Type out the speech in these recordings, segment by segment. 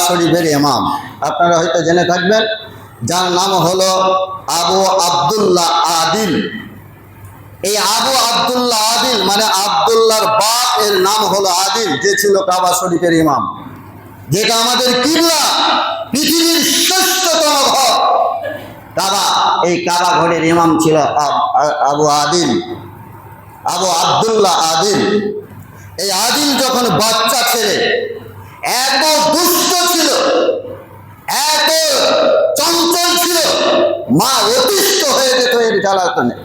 শরীফের ইমাম, আপনারা হয়তো জেনে থাকবেন, যার নাম হলো আবু আব্দুল্লাহ আদিল। এই আবু আব্দুল্লাহ আদিল মানে আব্দুল্লাহর বাপ, এর নাম হলো আদিল, যে ছিল কাবা শরীফের ইমাম, যেটা আমাদের কিবলা, পৃথিবীর শ্রেষ্ঠতম ঘর কাবা। এই কাবা ঘরের ইমাম ছিল আবু আদিল, আবু আব্দুল্লাহ আদিল। এই আদিল যখন বাচ্চা ছেলে এত দুষ্ট ছিল, এত চঞ্চল ছিল, মা অতিষ্ঠ হয়ে যেত এর জ্বালাতনে।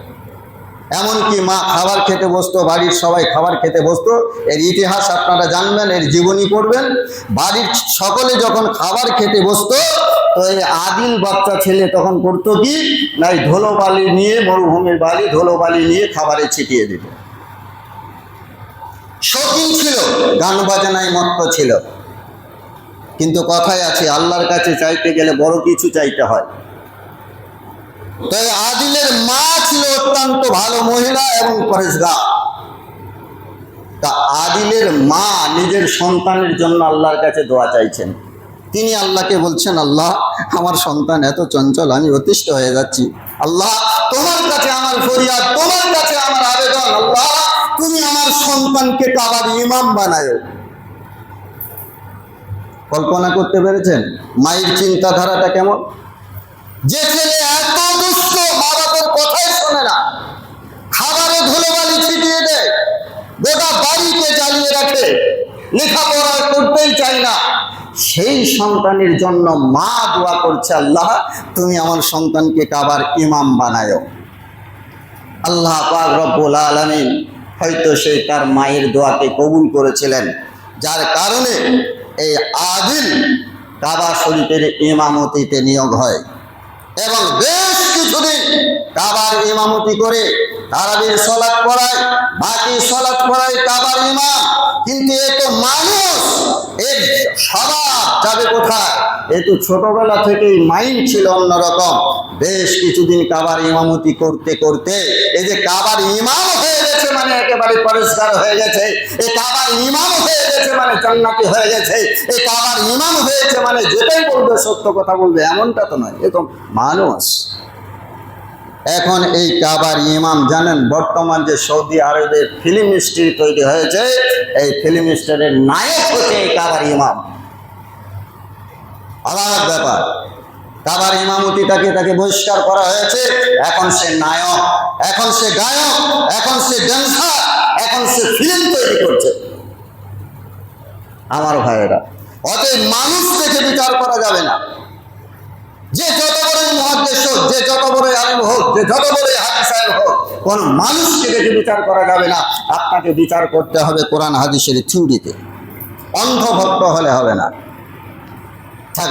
এমনকি মা খাবার খেতে বসতো, বাড়ির সবাই খাবার খেতে বসতো, এর ইতিহাস আপনারা জানবেন, এর জীবনী পড়বেন। বাড়ির সকলে যখন খাবার খেতে বসতো, তো এই আদিল বাচ্চা ছেলে তখন করতো কি, না ধুলোবালি নিয়ে, মরুভূমির বালি, ধুলোবালি নিয়ে খাবারে ছিটিয়ে দিত। শৌখিন ছিল, গান বাজনায় মত্ত ছিল। কিন্তু কথায় আছে, আল্লাহর কাছে চাইতে গেলে বড় কিছু চাইতে হয়। তো এই আদিলের মা ছিল অত্যন্ত ভালো মহিলা এবং পরেশগার। তা আদিলের মা নিজের সন্তানের জন্য আল্লাহর কাছে দোয়া চাইছেন। তিনি আল্লাহকে বলছেন, আল্লাহ আমার সন্তান এত চঞ্চল, আমি অতিষ্ঠ হয়ে যাচ্ছি। আল্লাহ তোমার কাছে আমার ফরিয়াদ, তোমার কাছে আমার আবেদন, আল্লাহ তুমি আমার সন্তানকে কাবার ইমাম বানায়। কল্পনা করতে পেরেছেন মায়ের চিন্তাধারাটা কেমন? যে ছেলে এত দুষ্ট, মা বাবার কথাই শোনে না, খাবারে ধুলোবালি ছিটিয়ে দেয়, গোটা বাড়িকে জ্বালিয়ে রাখে, লেখাপড়া করতেই চায় না, সেই সন্তানের জন্য মা দোয়া করছে, আল্লাহ তুমি আমার সন্তানকে কাবার ইমাম বানায়। আল্লাহ পাক রব্বুল আলামিন হয়তো সে তার মায়ের দোয়াকে কবুল করেছিলেন, যার কারণে এই আদিল কাবা শরীফের ইমামতিতে নিয়োগ হয় এবং বেশ কিছুদিন কাবার ইমামতি করে তারাবির সালাত পড়ায়, বাকি সালাত পড়ায় কাবার ইমাম। কিন্তু এ তো মানুষ, এর স্বভাব যাবে কোথায়? এ তো ছোটবেলা থেকেই মাইন্ড ছিল অন্যরকম। বেশ কিছুদিন কাবার ইমামতি করতে করতে এই যে কাবার ইমাম হয়ে গেছে মানে একেবারে পরিষ্কার হয়ে গেছে, এই কাবার ইমাম হয়ে গেছে মানে জান্নাতি হয়ে গেছে, এই কাবার ইমাম হয়েছে মানে যেটাই বলবে সত্য কথা বলবে, এমনটা তো নয়, এ তো মানুষ। এখন এই কাবার ইমাম জানেন, বর্তমান যে সৌদি আরবের ফিল্ম ইন্ডাস্ট্রি তৈরি হয়েছে, এই ফিল্ম ইন্ডাস্ট্রির নায়ক হচ্ছে এই কাবার ইমাম। আলাদা ব্যাপার, কাবার ইমামতিটাকে তাকে বহিষ্কার করা হয়েছে, এখন সে নায়ক, এখন সে গায়ক, এখন সে ড্যান্সার, এখন সে ফিল্ম তৈরি করছে। আমার ভাইয়েরা, অতএব মানুষ দেখে বিচার করা যাবে না। যে যত বড়ই মুহাদ্দিস হোক, যে যত বড়ই আলেম হোক, যে যত বড়ই হাদিস সাহেব হোক, কোন মানুষকে দেখে বিচার করা যাবে না। আপনাকে বিচার করতে হবে কোরআন হাদিসের থিওরিতে, অন্ধভক্ত হলে হবে না। থাক।